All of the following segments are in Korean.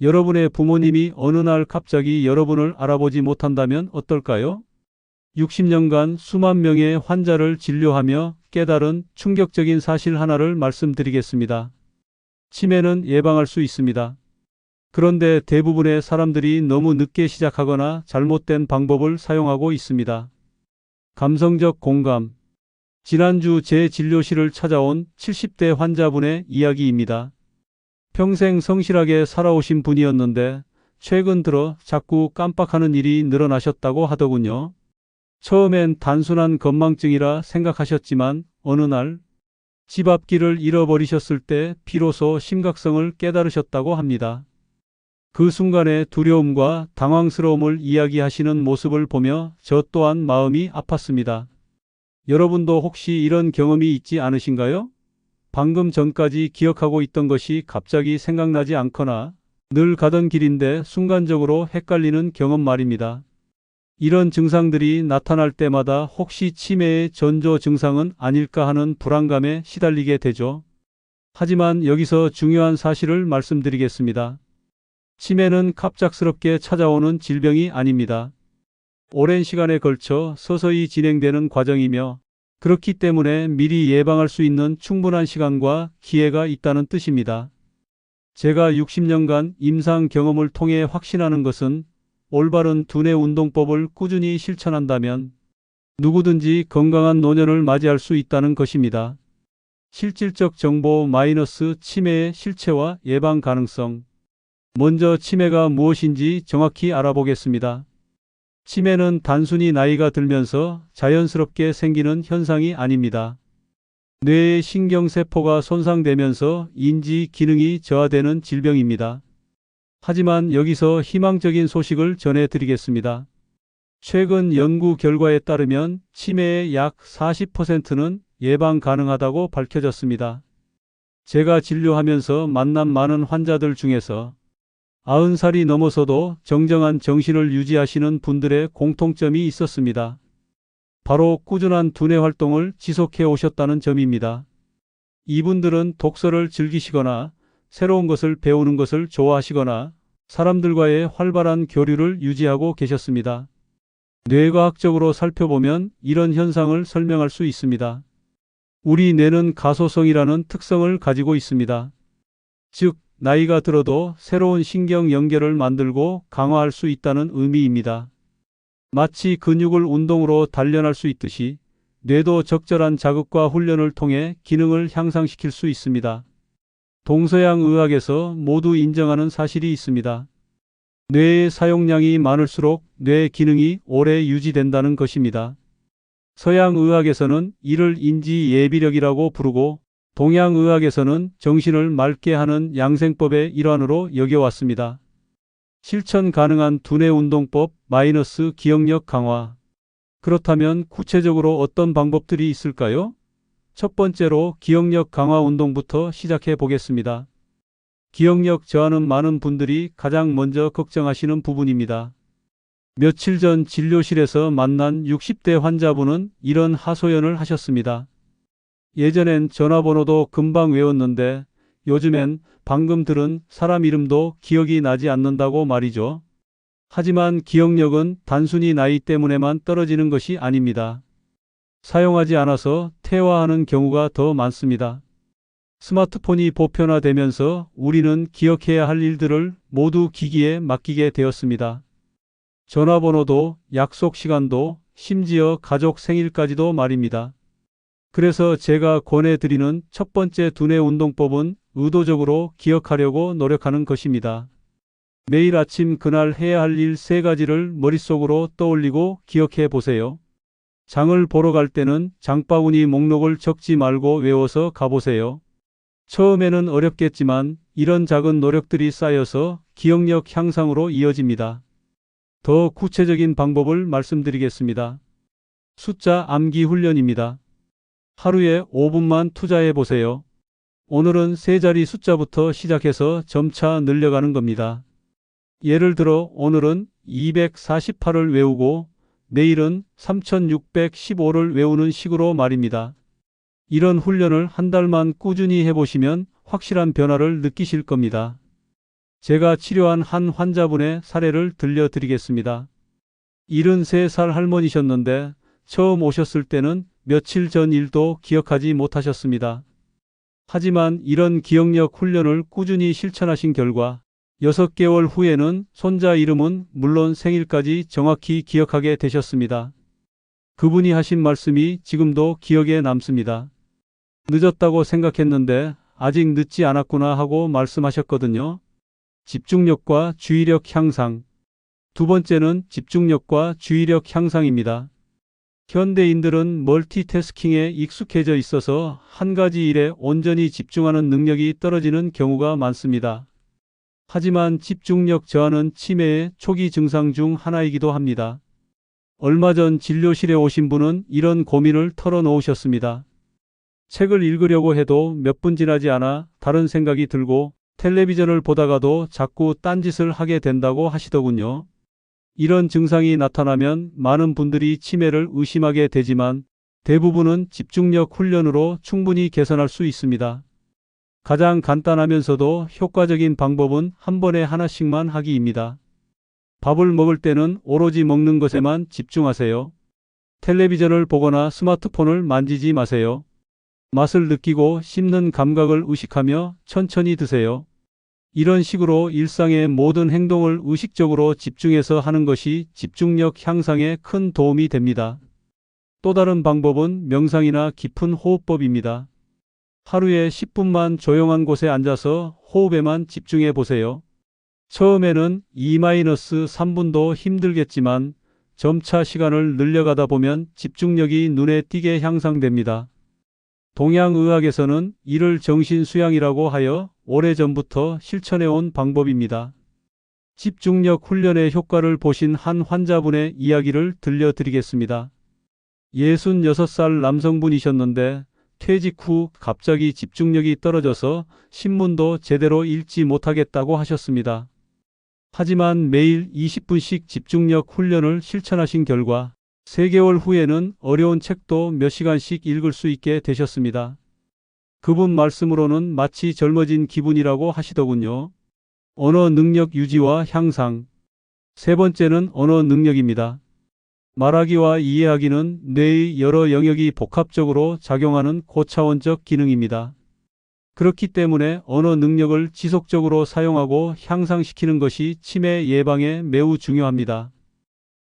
여러분의 부모님이 어느 날 갑자기 여러분을 알아보지 못한다면 어떨까요? 60년간 수만 명의 환자를 진료하며 깨달은 충격적인 사실 하나를 말씀드리겠습니다. 치매는 예방할 수 있습니다. 그런데 대부분의 사람들이 너무 늦게 시작하거나 잘못된 방법을 사용하고 있습니다. 감성적 공감. 지난주 제 진료실을 찾아온 70대 환자분의 이야기입니다. 평생 성실하게 살아오신 분이었는데 최근 들어 자꾸 깜빡하는 일이 늘어나셨다고 하더군요. 처음엔 단순한 건망증이라 생각하셨지만 어느 날 집 앞길을 잃어버리셨을 때 비로소 심각성을 깨달으셨다고 합니다. 그 순간의 두려움과 당황스러움을 이야기하시는 모습을 보며 저 또한 마음이 아팠습니다. 여러분도 혹시 이런 경험이 있지 않으신가요? 방금 전까지 기억하고 있던 것이 갑자기 생각나지 않거나 늘 가던 길인데 순간적으로 헷갈리는 경험 말입니다. 이런 증상들이 나타날 때마다 혹시 치매의 전조 증상은 아닐까 하는 불안감에 시달리게 되죠. 하지만 여기서 중요한 사실을 말씀드리겠습니다. 치매는 갑작스럽게 찾아오는 질병이 아닙니다. 오랜 시간에 걸쳐 서서히 진행되는 과정이며 그렇기 때문에 미리 예방할 수 있는 충분한 시간과 기회가 있다는 뜻입니다. 제가 60년간 임상 경험을 통해 확신하는 것은 올바른 두뇌 운동법을 꾸준히 실천한다면 누구든지 건강한 노년을 맞이할 수 있다는 것입니다. 실질적 정보 치매의 실체와 예방 가능성. 먼저 치매가 무엇인지 정확히 알아보겠습니다. 치매는 단순히 나이가 들면서 자연스럽게 생기는 현상이 아닙니다. 뇌의 신경세포가 손상되면서 인지 기능이 저하되는 질병입니다. 하지만 여기서 희망적인 소식을 전해드리겠습니다. 최근 연구 결과에 따르면 치매의 약 40%는 예방 가능하다고 밝혀졌습니다. 제가 진료하면서 만난 많은 환자들 중에서 90살이 넘어서도 정정한 정신을 유지하시는 분들의 공통점이 있었습니다. 바로 꾸준한 두뇌 활동을 지속해 오셨다는 점입니다. 이분들은 독서를 즐기시거나 새로운 것을 배우는 것을 좋아하시거나 사람들과의 활발한 교류를 유지하고 계셨습니다. 뇌과학적으로 살펴보면 이런 현상을 설명할 수 있습니다. 우리 뇌는 가소성이라는 특성을 가지고 있습니다. 즉, 나이가 들어도 새로운 신경 연결을 만들고 강화할 수 있다는 의미입니다. 마치 근육을 운동으로 단련할 수 있듯이 뇌도 적절한 자극과 훈련을 통해 기능을 향상시킬 수 있습니다. 동서양 의학에서 모두 인정하는 사실이 있습니다. 뇌의 사용량이 많을수록 뇌 기능이 오래 유지된다는 것입니다. 서양 의학에서는 이를 인지 예비력이라고 부르고 동양 의학에서는 정신을 맑게 하는 양생법의 일환으로 여겨왔습니다. 실천 가능한 두뇌 운동법 기억력 강화. 그렇다면 구체적으로 어떤 방법들이 있을까요? 첫 번째로 기억력 강화 운동부터 시작해 보겠습니다. 기억력 저하는 많은 분들이 가장 먼저 걱정하시는 부분입니다. 며칠 전 진료실에서 만난 60대 환자분은 이런 하소연을 하셨습니다. 예전엔 전화번호도 금방 외웠는데 요즘엔 방금 들은 사람 이름도 기억이 나지 않는다고 말이죠. 하지만 기억력은 단순히 나이 때문에만 떨어지는 것이 아닙니다. 사용하지 않아서 퇴화하는 경우가 더 많습니다. 스마트폰이 보편화되면서 우리는 기억해야 할 일들을 모두 기기에 맡기게 되었습니다. 전화번호도, 약속 시간도, 심지어 가족 생일까지도 말입니다. 그래서 제가 권해드리는 첫 번째 두뇌 운동법은 의도적으로 기억하려고 노력하는 것입니다. 매일 아침 그날 해야 할 일 3가지를 머릿속으로 떠올리고 기억해 보세요. 장을 보러 갈 때는 장바구니 목록을 적지 말고 외워서 가보세요. 처음에는 어렵겠지만 이런 작은 노력들이 쌓여서 기억력 향상으로 이어집니다. 더 구체적인 방법을 말씀드리겠습니다. 숫자 암기 훈련입니다. 하루에 5분만 투자해 보세요. 오늘은 3자리 숫자부터 시작해서 점차 늘려가는 겁니다. 예를 들어 오늘은 248을 외우고 내일은 3615를 외우는 식으로 말입니다. 이런 훈련을 한 달만 꾸준히 해보시면 확실한 변화를 느끼실 겁니다. 제가 치료한 한 환자분의 사례를 들려드리겠습니다. 73살 할머니셨는데 처음 오셨을 때는 며칠 전 일도 기억하지 못하셨습니다. 하지만 이런 기억력 훈련을 꾸준히 실천하신 결과 6개월 후에는 손자 이름은 물론 생일까지 정확히 기억하게 되셨습니다. 그분이 하신 말씀이 지금도 기억에 남습니다. 늦었다고 생각했는데 아직 늦지 않았구나 하고 말씀하셨거든요. 집중력과 주의력 향상. 두 번째는 집중력과 주의력 향상입니다. 현대인들은 멀티태스킹에 익숙해져 있어서 한 가지 일에 온전히 집중하는 능력이 떨어지는 경우가 많습니다. 하지만 집중력 저하는 치매의 초기 증상 중 하나이기도 합니다. 얼마 전 진료실에 오신 분은 이런 고민을 털어놓으셨습니다. 책을 읽으려고 해도 몇 분 지나지 않아 다른 생각이 들고 텔레비전을 보다가도 자꾸 딴짓을 하게 된다고 하시더군요. 이런 증상이 나타나면 많은 분들이 치매를 의심하게 되지만 대부분은 집중력 훈련으로 충분히 개선할 수 있습니다. 가장 간단하면서도 효과적인 방법은 한 번에 하나씩만 하기입니다. 밥을 먹을 때는 오로지 먹는 것에만 집중하세요. 텔레비전을 보거나 스마트폰을 만지지 마세요. 맛을 느끼고 씹는 감각을 의식하며 천천히 드세요. 이런 식으로 일상의 모든 행동을 의식적으로 집중해서 하는 것이 집중력 향상에 큰 도움이 됩니다. 또 다른 방법은 명상이나 깊은 호흡법입니다. 하루에 10분만 조용한 곳에 앉아서 호흡에만 집중해 보세요. 처음에는 2-3분도 힘들겠지만 점차 시간을 늘려가다 보면 집중력이 눈에 띄게 향상됩니다. 동양의학에서는 이를 정신수양이라고 하여 오래전부터 실천해온 방법입니다. 집중력 훈련의 효과를 보신 한 환자분의 이야기를 들려드리겠습니다. 66살 남성분이셨는데 퇴직 후 갑자기 집중력이 떨어져서 신문도 제대로 읽지 못하겠다고 하셨습니다. 하지만 매일 20분씩 집중력 훈련을 실천하신 결과 3개월 후에는 어려운 책도 몇 시간씩 읽을 수 있게 되셨습니다. 그분 말씀으로는 마치 젊어진 기분이라고 하시더군요. 언어 능력 유지와 향상. 세 번째는 언어 능력입니다. 말하기와 이해하기는 뇌의 여러 영역이 복합적으로 작용하는 고차원적 기능입니다. 그렇기 때문에 언어 능력을 지속적으로 사용하고 향상시키는 것이 치매 예방에 매우 중요합니다.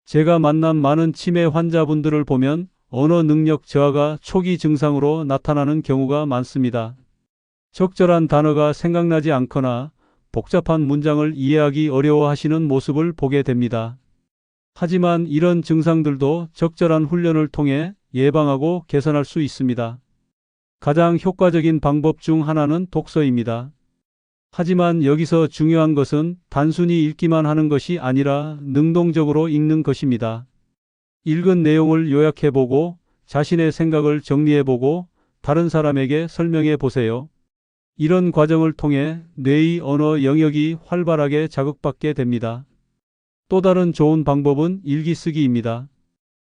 제가 만난 많은 치매 환자분들을 보면 언어 능력 저하가 초기 증상으로 나타나는 경우가 많습니다. 적절한 단어가 생각나지 않거나 복잡한 문장을 이해하기 어려워하시는 모습을 보게 됩니다. 하지만 이런 증상들도 적절한 훈련을 통해 예방하고 개선할 수 있습니다. 가장 효과적인 방법 중 하나는 독서입니다. 하지만 여기서 중요한 것은 단순히 읽기만 하는 것이 아니라 능동적으로 읽는 것입니다. 읽은 내용을 요약해보고 자신의 생각을 정리해보고 다른 사람에게 설명해 보세요. 이런 과정을 통해 뇌의 언어 영역이 활발하게 자극받게 됩니다. 또 다른 좋은 방법은 일기 쓰기입니다.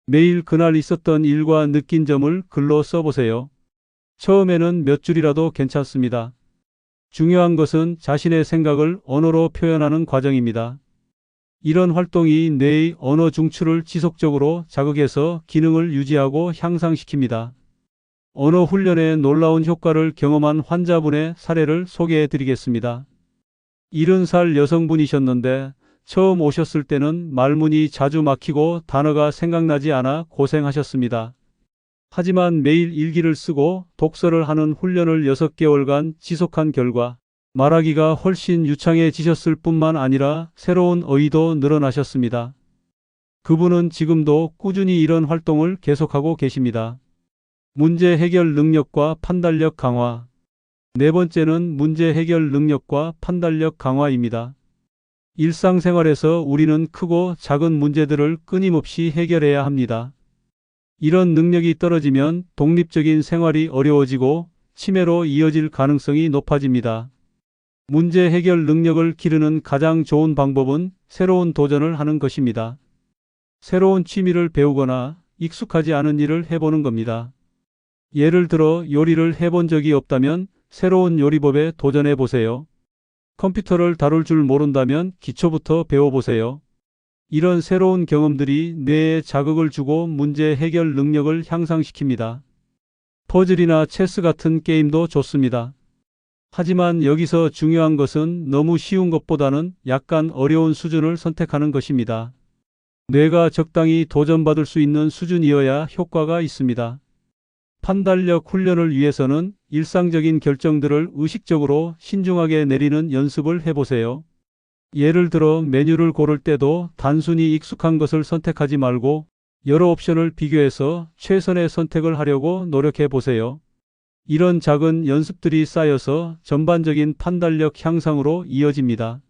매일 그날 있었던 일과 느낀 점을 글로 써보세요. 처음에는 몇 줄이라도 괜찮습니다. 중요한 것은 자신의 생각을 언어로 표현하는 과정입니다. 이런 활동이 뇌의 언어 중추를 지속적으로 자극해서 기능을 유지하고 향상시킵니다. 언어 훈련에 놀라운 효과를 경험한 환자분의 사례를 소개해 드리겠습니다. 70살 여성분이셨는데 처음 오셨을 때는 말문이 자주 막히고 단어가 생각나지 않아 고생하셨습니다. 하지만 매일 일기를 쓰고 독서를 하는 훈련을 6개월간 지속한 결과 말하기가 훨씬 유창해지셨을 뿐만 아니라 새로운 어휘도 늘어나셨습니다. 그분은 지금도 꾸준히 이런 활동을 계속하고 계십니다. 문제 해결 능력과 판단력 강화. 네 번째는 문제 해결 능력과 판단력 강화입니다. 일상생활에서 우리는 크고 작은 문제들을 끊임없이 해결해야 합니다. 이런 능력이 떨어지면 독립적인 생활이 어려워지고 치매로 이어질 가능성이 높아집니다. 문제 해결 능력을 기르는 가장 좋은 방법은 새로운 도전을 하는 것입니다. 새로운 취미를 배우거나 익숙하지 않은 일을 해보는 겁니다. 예를 들어 요리를 해본 적이 없다면 새로운 요리법에 도전해 보세요. 컴퓨터를 다룰 줄 모른다면 기초부터 배워보세요. 이런 새로운 경험들이 뇌에 자극을 주고 문제 해결 능력을 향상시킵니다. 퍼즐이나 체스 같은 게임도 좋습니다. 하지만 여기서 중요한 것은 너무 쉬운 것보다는 약간 어려운 수준을 선택하는 것입니다. 뇌가 적당히 도전받을 수 있는 수준이어야 효과가 있습니다. 판단력 훈련을 위해서는 일상적인 결정들을 의식적으로 신중하게 내리는 연습을 해보세요. 예를 들어 메뉴를 고를 때도 단순히 익숙한 것을 선택하지 말고 여러 옵션을 비교해서 최선의 선택을 하려고 노력해 보세요. 이런 작은 연습들이 쌓여서 전반적인 판단력 향상으로 이어집니다.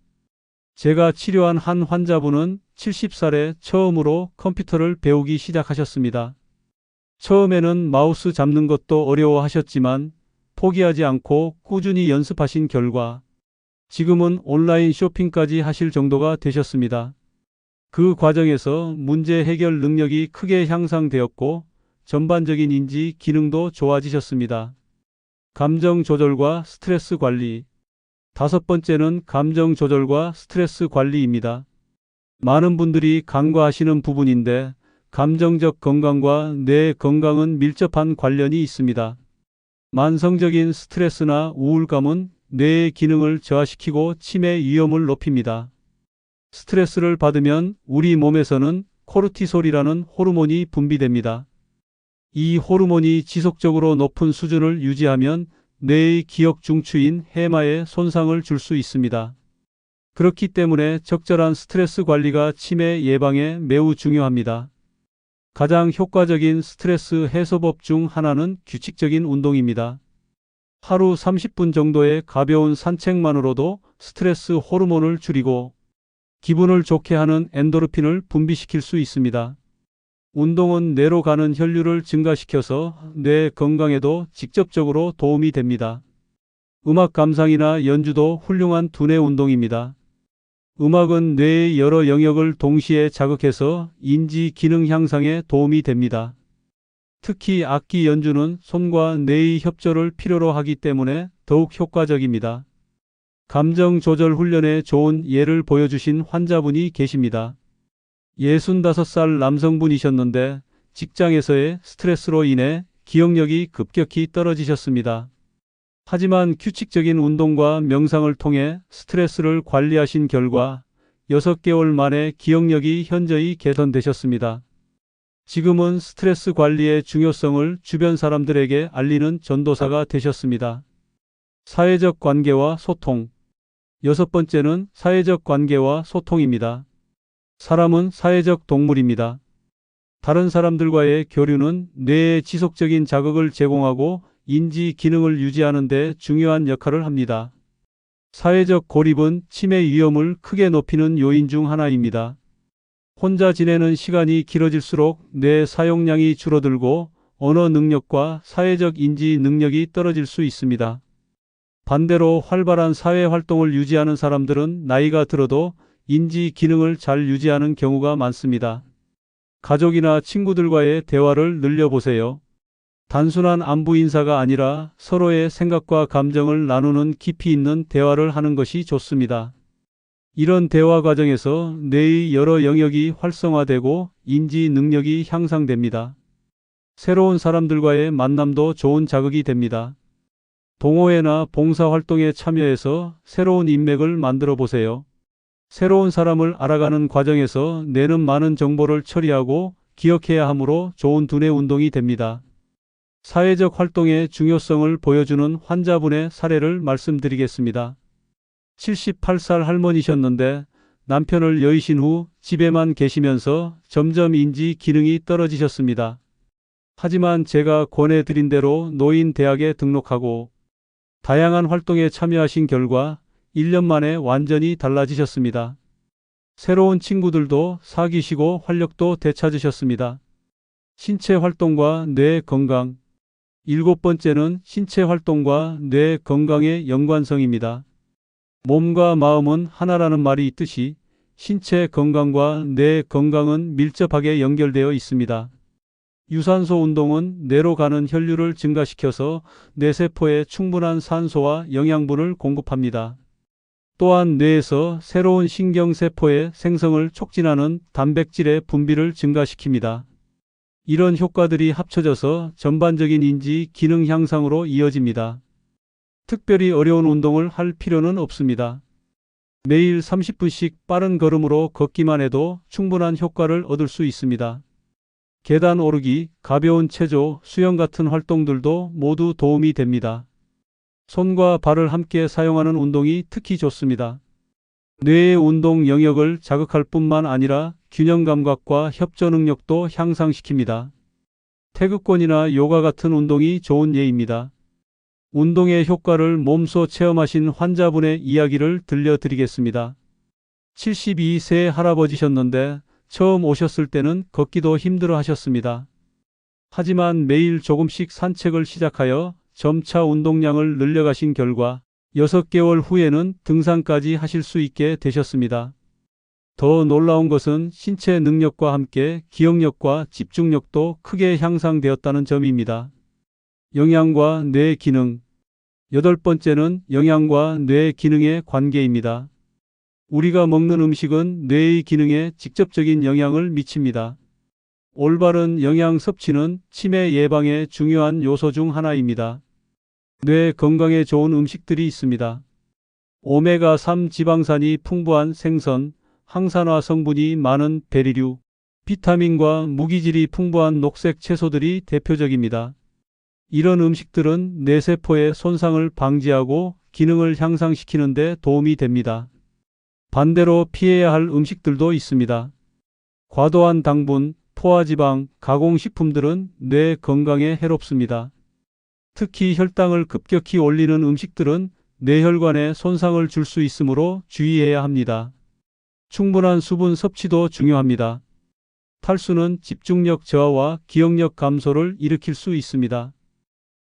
제가 치료한 한 환자분은 70살에 처음으로 컴퓨터를 배우기 시작하셨습니다. 처음에는 마우스 잡는 것도 어려워하셨지만 포기하지 않고 꾸준히 연습하신 결과 지금은 온라인 쇼핑까지 하실 정도가 되셨습니다. 그 과정에서 문제 해결 능력이 크게 향상되었고 전반적인 인지 기능도 좋아지셨습니다. 감정 조절과 스트레스 관리. 다섯 번째는 감정 조절과 스트레스 관리입니다. 많은 분들이 간과하시는 부분인데 감정적 건강과 뇌 건강은 밀접한 관련이 있습니다. 만성적인 스트레스나 우울감은 뇌의 기능을 저하시키고 치매 위험을 높입니다. 스트레스를 받으면 우리 몸에서는 코르티솔이라는 호르몬이 분비됩니다. 이 호르몬이 지속적으로 높은 수준을 유지하면 뇌의 기억 중추인 해마에 손상을 줄 수 있습니다. 그렇기 때문에 적절한 스트레스 관리가 치매 예방에 매우 중요합니다. 가장 효과적인 스트레스 해소법 중 하나는 규칙적인 운동입니다. 하루 30분 정도의 가벼운 산책만으로도 스트레스 호르몬을 줄이고 기분을 좋게 하는 엔도르핀을 분비시킬 수 있습니다. 운동은 뇌로 가는 혈류를 증가시켜서 뇌 건강에도 직접적으로 도움이 됩니다. 음악 감상이나 연주도 훌륭한 두뇌 운동입니다. 음악은 뇌의 여러 영역을 동시에 자극해서 인지 기능 향상에 도움이 됩니다. 특히 악기 연주는 손과 뇌의 협조를 필요로 하기 때문에 더욱 효과적입니다. 감정 조절 훈련에 좋은 예를 보여주신 환자분이 계십니다. 65살 남성분이셨는데 직장에서의 스트레스로 인해 기억력이 급격히 떨어지셨습니다. 하지만 규칙적인 운동과 명상을 통해 스트레스를 관리하신 결과 6개월 만에 기억력이 현저히 개선되셨습니다. 지금은 스트레스 관리의 중요성을 주변 사람들에게 알리는 전도사가 되셨습니다. 사회적 관계와 소통. 여섯 번째는 사회적 관계와 소통입니다. 사람은 사회적 동물입니다. 다른 사람들과의 교류는 뇌에 지속적인 자극을 제공하고 인지 기능을 유지하는 데 중요한 역할을 합니다. 사회적 고립은 치매 위험을 크게 높이는 요인 중 하나입니다. 혼자 지내는 시간이 길어질수록 뇌 사용량이 줄어들고 언어 능력과 사회적 인지 능력이 떨어질 수 있습니다. 반대로 활발한 사회 활동을 유지하는 사람들은 나이가 들어도 인지 기능을 잘 유지하는 경우가 많습니다. 가족이나 친구들과의 대화를 늘려보세요. 단순한 안부 인사가 아니라 서로의 생각과 감정을 나누는 깊이 있는 대화를 하는 것이 좋습니다. 이런 대화 과정에서 뇌의 여러 영역이 활성화되고 인지 능력이 향상됩니다. 새로운 사람들과의 만남도 좋은 자극이 됩니다. 동호회나 봉사활동에 참여해서 새로운 인맥을 만들어 보세요. 새로운 사람을 알아가는 과정에서 뇌는 많은 정보를 처리하고 기억해야 하므로 좋은 두뇌 운동이 됩니다. 사회적 활동의 중요성을 보여주는 환자분의 사례를 말씀드리겠습니다. 78살 할머니셨는데 남편을 여의신 후 집에만 계시면서 점점 인지 기능이 떨어지셨습니다. 하지만 제가 권해드린 대로 노인 대학에 등록하고 다양한 활동에 참여하신 결과 1년 만에 완전히 달라지셨습니다. 새로운 친구들도 사귀시고 활력도 되찾으셨습니다. 신체 활동과 뇌 건강. 일곱 번째는 신체 활동과 뇌 건강의 연관성입니다. 몸과 마음은 하나라는 말이 있듯이 신체 건강과 뇌 건강은 밀접하게 연결되어 있습니다. 유산소 운동은 뇌로 가는 혈류를 증가시켜서 뇌세포에 충분한 산소와 영양분을 공급합니다. 또한 뇌에서 새로운 신경세포의 생성을 촉진하는 단백질의 분비를 증가시킵니다. 이런 효과들이 합쳐져서 전반적인 인지 기능 향상으로 이어집니다. 특별히 어려운 운동을 할 필요는 없습니다. 매일 30분씩 빠른 걸음으로 걷기만 해도 충분한 효과를 얻을 수 있습니다. 계단 오르기, 가벼운 체조, 수영 같은 활동들도 모두 도움이 됩니다. 손과 발을 함께 사용하는 운동이 특히 좋습니다. 뇌의 운동 영역을 자극할 뿐만 아니라 균형 감각과 협조 능력도 향상시킵니다. 태극권이나 요가 같은 운동이 좋은 예입니다. 운동의 효과를 몸소 체험하신 환자분의 이야기를 들려드리겠습니다. 72세 할아버지셨는데 처음 오셨을 때는 걷기도 힘들어 하셨습니다. 하지만 매일 조금씩 산책을 시작하여 점차 운동량을 늘려가신 결과 6개월 후에는 등산까지 하실 수 있게 되셨습니다. 더 놀라운 것은 신체 능력과 함께 기억력과 집중력도 크게 향상되었다는 점입니다. 영양과 뇌 기능. 8번째는 영양과 뇌 기능의 관계입니다. 우리가 먹는 음식은 뇌의 기능에 직접적인 영향을 미칩니다. 올바른 영양 섭취는 치매 예방의 중요한 요소 중 하나입니다. 뇌 건강에 좋은 음식들이 있습니다. 오메가3 지방산이 풍부한 생선, 항산화 성분이 많은 베리류, 비타민과 무기질이 풍부한 녹색 채소들이 대표적입니다. 이런 음식들은 뇌세포의 손상을 방지하고 기능을 향상시키는 데 도움이 됩니다. 반대로 피해야 할 음식들도 있습니다. 과도한 당분, 포화지방, 가공식품들은 뇌 건강에 해롭습니다. 특히 혈당을 급격히 올리는 음식들은 뇌혈관에 손상을 줄 수 있으므로 주의해야 합니다. 충분한 수분 섭취도 중요합니다. 탈수는 집중력 저하와 기억력 감소를 일으킬 수 있습니다.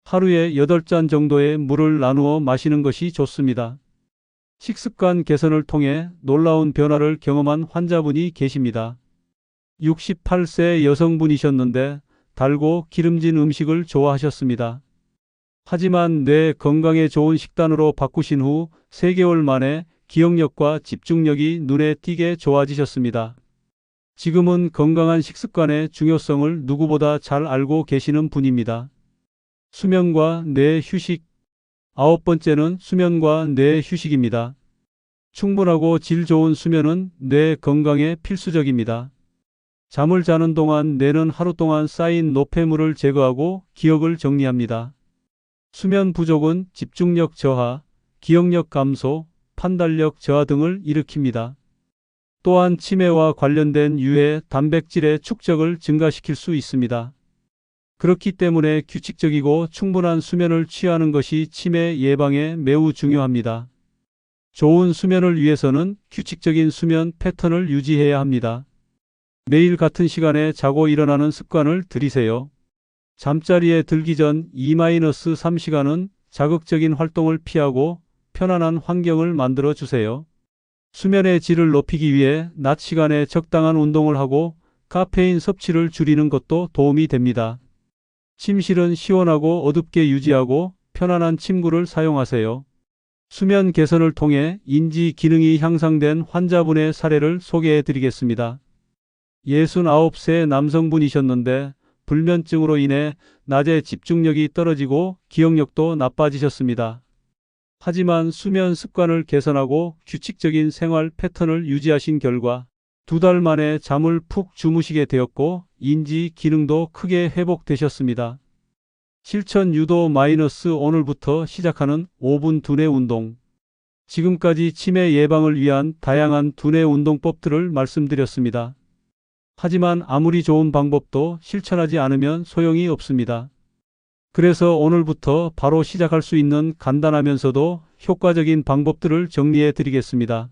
하루에 8잔 정도의 물을 나누어 마시는 것이 좋습니다. 식습관 개선을 통해 놀라운 변화를 경험한 환자분이 계십니다. 68세 여성분이셨는데 달고 기름진 음식을 좋아하셨습니다. 하지만 뇌 건강에 좋은 식단으로 바꾸신 후 3개월 만에 기억력과 집중력이 눈에 띄게 좋아지셨습니다. 지금은 건강한 식습관의 중요성을 누구보다 잘 알고 계시는 분입니다. 수면과 뇌 휴식. 9번째는 수면과 뇌 휴식입니다. 충분하고 질 좋은 수면은 뇌 건강에 필수적입니다. 잠을 자는 동안 뇌는 하루 동안 쌓인 노폐물을 제거하고 기억을 정리합니다. 수면 부족은 집중력 저하, 기억력 감소, 판단력 저하 등을 일으킵니다. 또한 치매와 관련된 유해 단백질의 축적을 증가시킬 수 있습니다. 그렇기 때문에 규칙적이고 충분한 수면을 취하는 것이 치매 예방에 매우 중요합니다. 좋은 수면을 위해서는 규칙적인 수면 패턴을 유지해야 합니다. 매일 같은 시간에 자고 일어나는 습관을 들이세요. 잠자리에 들기 전 2-3시간은 자극적인 활동을 피하고 편안한 환경을 만들어 주세요. 수면의 질을 높이기 위해 낮 시간에 적당한 운동을 하고 카페인 섭취를 줄이는 것도 도움이 됩니다. 침실은 시원하고 어둡게 유지하고 편안한 침구를 사용하세요. 수면 개선을 통해 인지 기능이 향상된 환자분의 사례를 소개해 드리겠습니다. 69세 남성분이셨는데 불면증으로 인해 낮에 집중력이 떨어지고 기억력도 나빠지셨습니다. 하지만 수면 습관을 개선하고 규칙적인 생활 패턴을 유지하신 결과 2달 만에 잠을 푹 주무시게 되었고 인지 기능도 크게 회복되셨습니다. 실천 유도 오늘부터 시작하는 5분 두뇌 운동. 지금까지 치매 예방을 위한 다양한 두뇌 운동법들을 말씀드렸습니다. 하지만 아무리 좋은 방법도 실천하지 않으면 소용이 없습니다. 그래서 오늘부터 바로 시작할 수 있는 간단하면서도 효과적인 방법들을 정리해 드리겠습니다.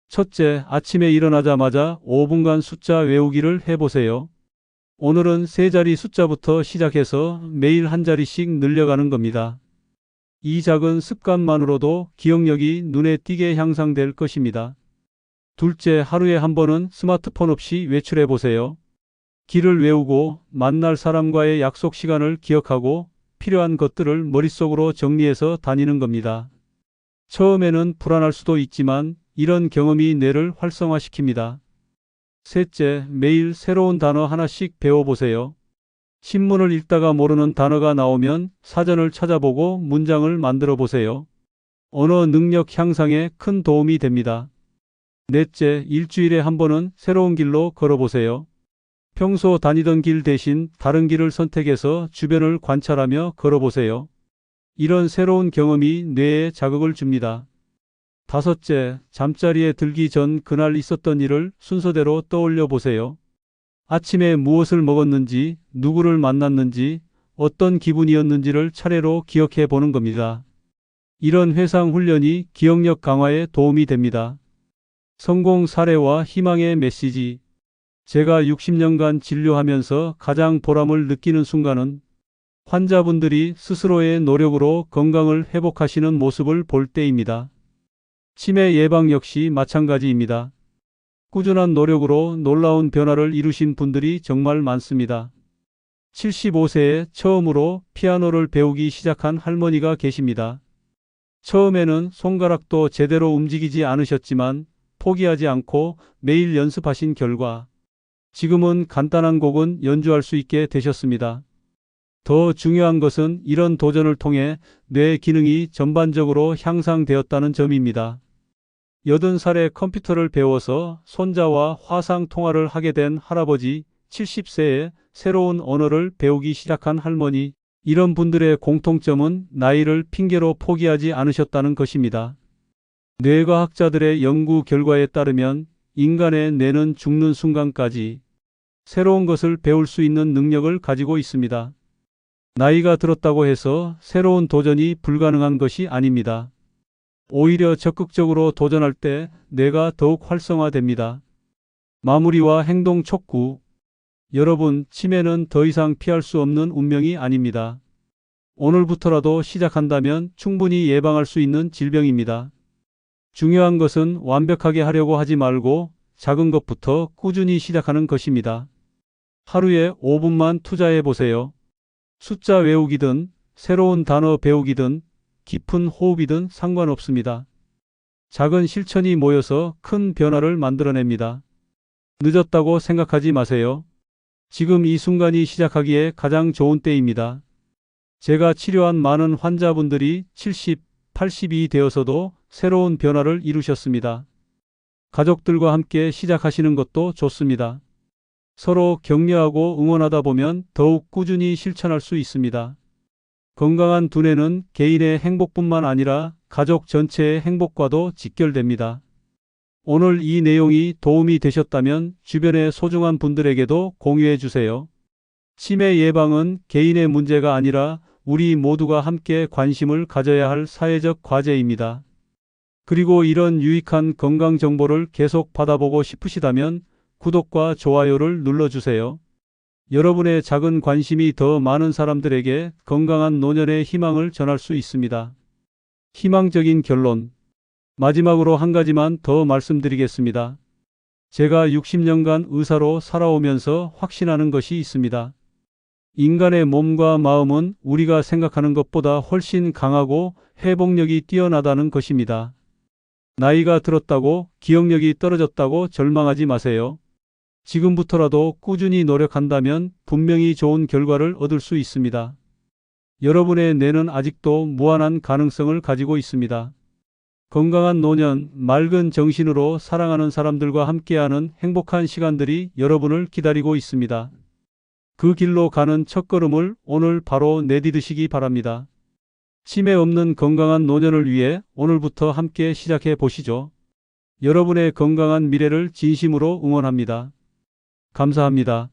첫째, 아침에 일어나자마자 5분간 숫자 외우기를 해보세요. 오늘은 3자리 숫자부터 시작해서 매일 한 자리씩 늘려가는 겁니다. 이 작은 습관만으로도 기억력이 눈에 띄게 향상될 것입니다. 둘째, 하루에 한 번은 스마트폰 없이 외출해 보세요. 길을 외우고 만날 사람과의 약속 시간을 기억하고 필요한 것들을 머릿속으로 정리해서 다니는 겁니다. 처음에는 불안할 수도 있지만 이런 경험이 뇌를 활성화시킵니다. 셋째, 매일 새로운 단어 하나씩 배워보세요. 신문을 읽다가 모르는 단어가 나오면 사전을 찾아보고 문장을 만들어 보세요. 언어 능력 향상에 큰 도움이 됩니다. 넷째, 일주일에 한 번은 새로운 길로 걸어보세요. 평소 다니던 길 대신 다른 길을 선택해서 주변을 관찰하며 걸어보세요. 이런 새로운 경험이 뇌에 자극을 줍니다. 다섯째, 잠자리에 들기 전 그날 있었던 일을 순서대로 떠올려 보세요. 아침에 무엇을 먹었는지, 누구를 만났는지, 어떤 기분이었는지를 차례로 기억해 보는 겁니다. 이런 회상 훈련이 기억력 강화에 도움이 됩니다. 성공 사례와 희망의 메시지. 제가 60년간 진료하면서 가장 보람을 느끼는 순간은 환자분들이 스스로의 노력으로 건강을 회복하시는 모습을 볼 때입니다. 치매 예방 역시 마찬가지입니다. 꾸준한 노력으로 놀라운 변화를 이루신 분들이 정말 많습니다. 75세에 처음으로 피아노를 배우기 시작한 할머니가 계십니다. 처음에는 손가락도 제대로 움직이지 않으셨지만 포기하지 않고 매일 연습하신 결과 지금은 간단한 곡은 연주할 수 있게 되셨습니다. 더 중요한 것은 이런 도전을 통해 뇌 기능이 전반적으로 향상되었다는 점입니다. 80살에 컴퓨터를 배워서 손자와 화상 통화를 하게 된 할아버지, 70세에 새로운 언어를 배우기 시작한 할머니, 이런 분들의 공통점은 나이를 핑계로 포기하지 않으셨다는 것입니다. 뇌과학자들의 연구 결과에 따르면 인간의 뇌는 죽는 순간까지 새로운 것을 배울 수 있는 능력을 가지고 있습니다. 나이가 들었다고 해서 새로운 도전이 불가능한 것이 아닙니다. 오히려 적극적으로 도전할 때 뇌가 더욱 활성화됩니다. 마무리와 행동 촉구. 여러분, 치매는 더 이상 피할 수 없는 운명이 아닙니다. 오늘부터라도 시작한다면 충분히 예방할 수 있는 질병입니다. 중요한 것은 완벽하게 하려고 하지 말고 작은 것부터 꾸준히 시작하는 것입니다. 하루에 5분만 투자해 보세요. 숫자 외우기든 새로운 단어 배우기든 깊은 호흡이든 상관없습니다. 작은 실천이 모여서 큰 변화를 만들어냅니다. 늦었다고 생각하지 마세요. 지금 이 순간이 시작하기에 가장 좋은 때입니다. 제가 치료한 많은 환자분들이 70, 80이 되어서도 새로운 변화를 이루셨습니다. 가족들과 함께 시작하시는 것도 좋습니다. 서로 격려하고 응원하다 보면 더욱 꾸준히 실천할 수 있습니다. 건강한 두뇌는 개인의 행복뿐만 아니라 가족 전체의 행복과도 직결됩니다. 오늘 이 내용이 도움이 되셨다면 주변의 소중한 분들에게도 공유해 주세요. 치매 예방은 개인의 문제가 아니라 우리 모두가 함께 관심을 가져야 할 사회적 과제입니다. 그리고 이런 유익한 건강 정보를 계속 받아보고 싶으시다면 구독과 좋아요를 눌러주세요. 여러분의 작은 관심이 더 많은 사람들에게 건강한 노년의 희망을 전할 수 있습니다. 희망적인 결론. 마지막으로 한 가지만 더 말씀드리겠습니다. 제가 60년간 의사로 살아오면서 확신하는 것이 있습니다. 인간의 몸과 마음은 우리가 생각하는 것보다 훨씬 강하고 회복력이 뛰어나다는 것입니다. 나이가 들었다고 기억력이 떨어졌다고 절망하지 마세요. 지금부터라도 꾸준히 노력한다면 분명히 좋은 결과를 얻을 수 있습니다. 여러분의 뇌는 아직도 무한한 가능성을 가지고 있습니다. 건강한 노년, 맑은 정신으로 사랑하는 사람들과 함께하는 행복한 시간들이 여러분을 기다리고 있습니다. 그 길로 가는 첫걸음을 오늘 바로 내디디시기 바랍니다. 치매 없는 건강한 노년을 위해 오늘부터 함께 시작해 보시죠. 여러분의 건강한 미래를 진심으로 응원합니다. 감사합니다.